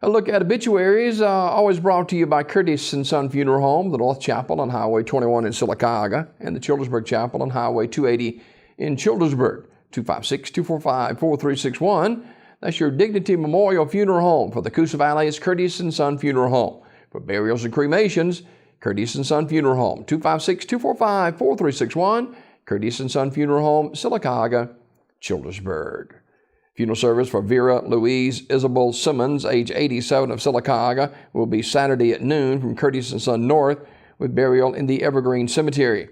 A look at obituaries, always brought to you by Curtis & Son Funeral Home, the North Chapel on Highway 21 in Sylacauga, and the Childersburg Chapel on Highway 280 in Childersburg. 256-245-4361. That's your Dignity Memorial Funeral Home. For the Coosa Valley, it's Curtis & Son Funeral Home. For burials and cremations, Curtis & Son Funeral Home. 256-245-4361. Curtis & Son Funeral Home, Sylacauga, Childersburg. Funeral service for Vera Louise Isabel Simmons, age 87 of Sylacauga, will be Saturday at noon from Curtis & Son North, with burial in the Evergreen Cemetery.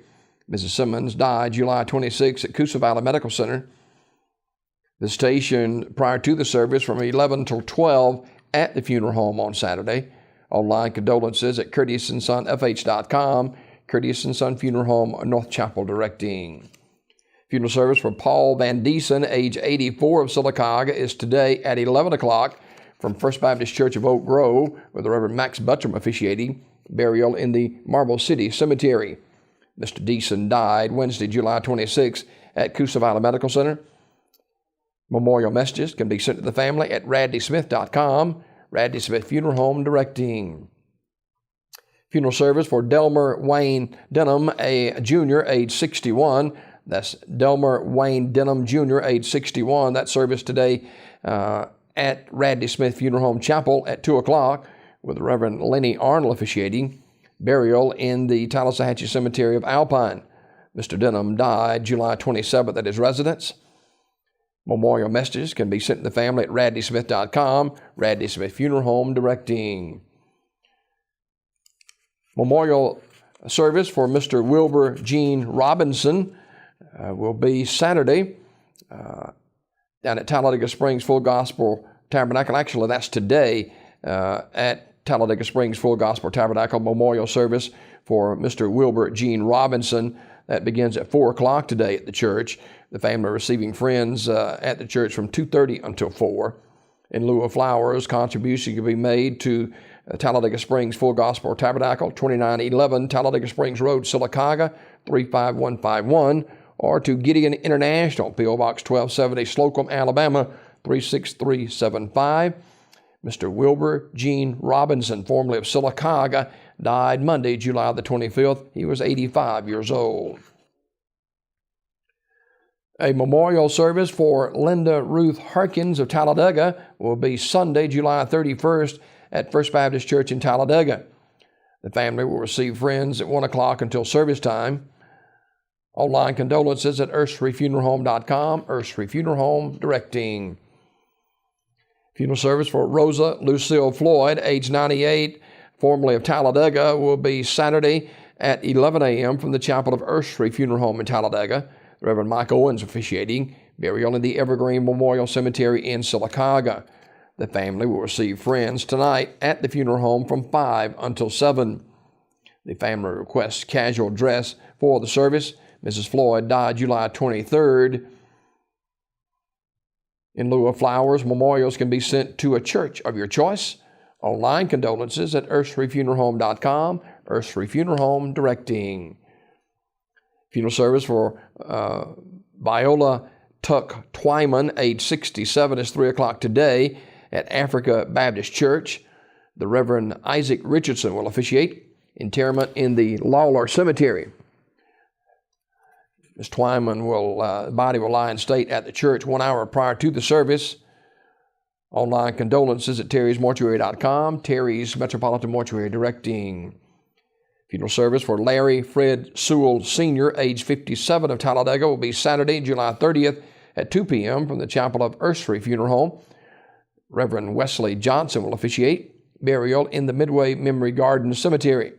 Mrs. Simmons died July 26 at Coosa Valley Medical Center. The station prior to the service from 11 till 12 at the funeral home on Saturday. Online condolences at curtisondsonfh.com. Curtis & Son Funeral Home, North Chapel directing. Funeral service for Paul Van Deesen, age 84 of Sylacauga, is today at 11 o'clock from First Baptist Church of Oak Grove, with the Reverend Max Buttram officiating. Burial in the Marble City Cemetery. Mr. Deesen died Wednesday, July 26 at Coosa Valley Medical Center. Memorial messages can be sent to the family at radleysmith.com. Radley Smith Funeral Home directing. Funeral service for Delmer Wayne Denham, a junior, age 61. That's Delmer Wayne Denham Jr., age 61. That service today at Radley Smith Funeral Home Chapel at 2 o'clock, with the Reverend Lenny Arnold officiating. Burial in the Tallahatchie Cemetery of Alpine. Mr. Denham died July 27th at his residence. Memorial messages can be sent to the family at radleysmith.com. Radley Smith Funeral Home directing. Memorial service for Mr. Wilbur Gene Robinson will be Saturday down at Talladega Springs Full Gospel Tabernacle. Actually, that's today at Talladega Springs Full Gospel Tabernacle. Memorial service for Mr. Wilbur Gene Robinson. That begins at 4 o'clock today at the church. The family receiving friends at the church from 2:30 until 4. In lieu of flowers, contribution can be made to Talladega Springs Full Gospel Tabernacle, 2911 Talladega Springs Road, Sylacauga, 35151, or to Gideon International, P.O. Box 1270, Slocum, Alabama, 36375. Mr. Wilbur Gene Robinson, formerly of Sylacauga, died Monday, July the 25th. He was 85 years old. A memorial service for Linda Ruth Harkins of Talladega will be Sunday, July 31st at First Baptist Church in Talladega. The family will receive friends at 1 o'clock until service time. Online condolences at earthstreetfuneralhome.com. Earth Street Funeral Home directing. Funeral service for Rosa Lucille Floyd, age 98, formerly of Talladega, will be Saturday at 11 a.m. from the chapel of Earth Street Funeral Home in Talladega. Reverend Mike Owens officiating. Burial in the Evergreen Memorial Cemetery in Sylacauga. The family will receive friends tonight at the funeral home from 5 until 7. The family requests casual dress for the service. Mrs. Floyd died July 23rd. In lieu of flowers, memorials can be sent to a church of your choice. Online condolences at earthstreetfuneralhome.com. Earth Street Funeral Home directing. Funeral service for Viola Tuck Twyman, age 67, is 3 o'clock today at Africa Baptist Church. The Reverend Isaac Richardson will officiate. Interment in the Lawler Cemetery. Ms. Twyman body will lie in state at the church 1 hour prior to the service. Online condolences at terrysmortuary.com. Terry's Metropolitan Mortuary directing. Funeral service for Larry Fred Sewell Sr., age 57 of Talladega, will be Saturday, July 30th at 2 p.m. from the chapel of Earth Street Funeral Home. Reverend Wesley Johnson will officiate. Burial in the Midway Memory Garden Cemetery.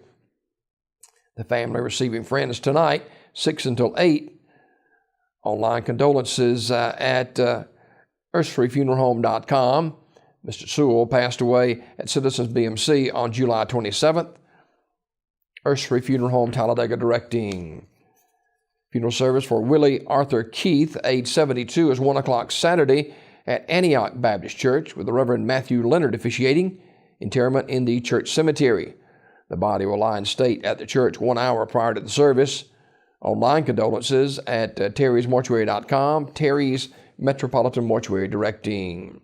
The family receiving friends tonight, 6 until 8. Online condolences at earthstreetfuneralhome.com. Mr. Sewell passed away at Citizens BMC on July 27th. Earth Street Funeral Home, Talladega directing. Funeral service for Willie Arthur Keith, age 72, is 1 o'clock Saturday at Antioch Baptist Church, with the Reverend Matthew Leonard officiating. Interment in the church cemetery. The body will lie in state at the church 1 hour prior to the service. Online condolences at terrysmortuary.com. Terry's Metropolitan Mortuary directing.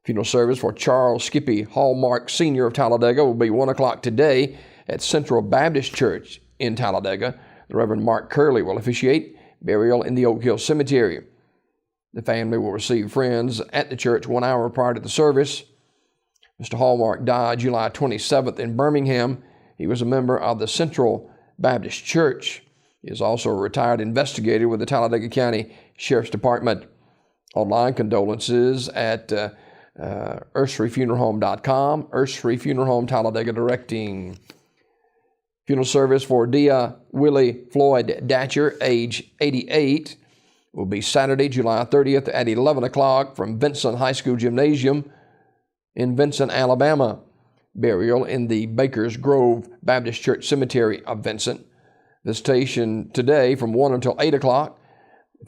Funeral service for Charles Skippy Hallmark Sr. of Talladega will be 1 o'clock today at Central Baptist Church in Talladega. The Reverend Mark Curley will officiate. Burial in the Oak Hill Cemetery. The family will receive friends at the church 1 hour prior to the service. Mr. Hallmark died July 27th in Birmingham. He was a member of the Central Baptist Church. He is also a retired investigator with the Talladega County Sheriff's Department. Online condolences at earthstreetfuneralhome.com. Earthstreet Funeral Home Talladega directing. Funeral service for Dia Willie Floyd Datcher, age 88, will be Saturday, July 30th at 11 o'clock from Vincent High School Gymnasium in Vincent, Alabama. Burial in the Bakers Grove Baptist Church Cemetery of Vincent. Visitation today from 1 until 8 o'clock.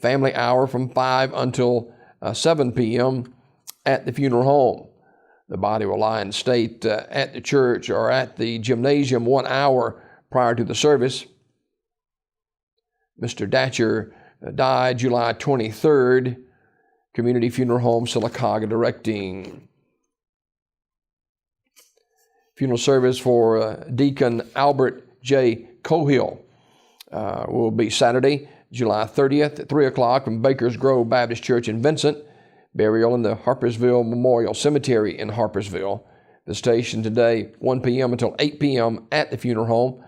Family hour from 5 until 7 p.m. at the funeral home. The body will lie in state at the church or at the gymnasium 1 hour prior to the service. Mr. Datcher died July 23rd. Community Funeral Home, Sylacauga directing. Funeral service for Deacon Albert J. Cohill will be Saturday, July 30th at 3 o'clock from Bakers Grove Baptist Church in Vincent. Burial in the Harpersville Memorial Cemetery in Harpersville. Visitation today, 1 p.m. until 8 p.m. at the funeral home.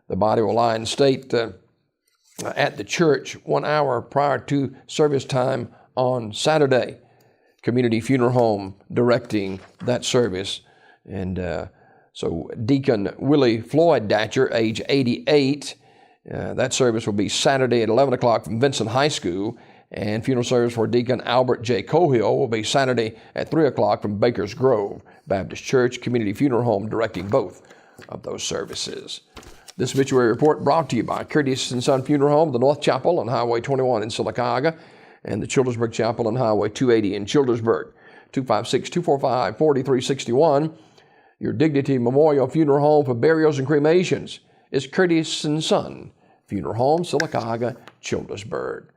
The body will lie in state at the church 1 hour prior to service time on Saturday. Community Funeral Home directing that service. And so Deacon Willie Floyd Datcher, age 88, that service will be Saturday at 11 o'clock from Vincent High School. And funeral service for Deacon Albert J. Cohill will be Saturday at 3 o'clock from Bakers Grove Baptist Church Community Funeral Home directing both of those services. This obituary report brought to you by Curtis & Son Funeral Home, the North Chapel on Highway 21 in Sylacauga, and the Childersburg Chapel on Highway 280 in Childersburg. 256-245-4361. Your Dignity Memorial Funeral Home for burials and cremations is Curtis & Son Funeral Home, Sylacauga, Childersburg.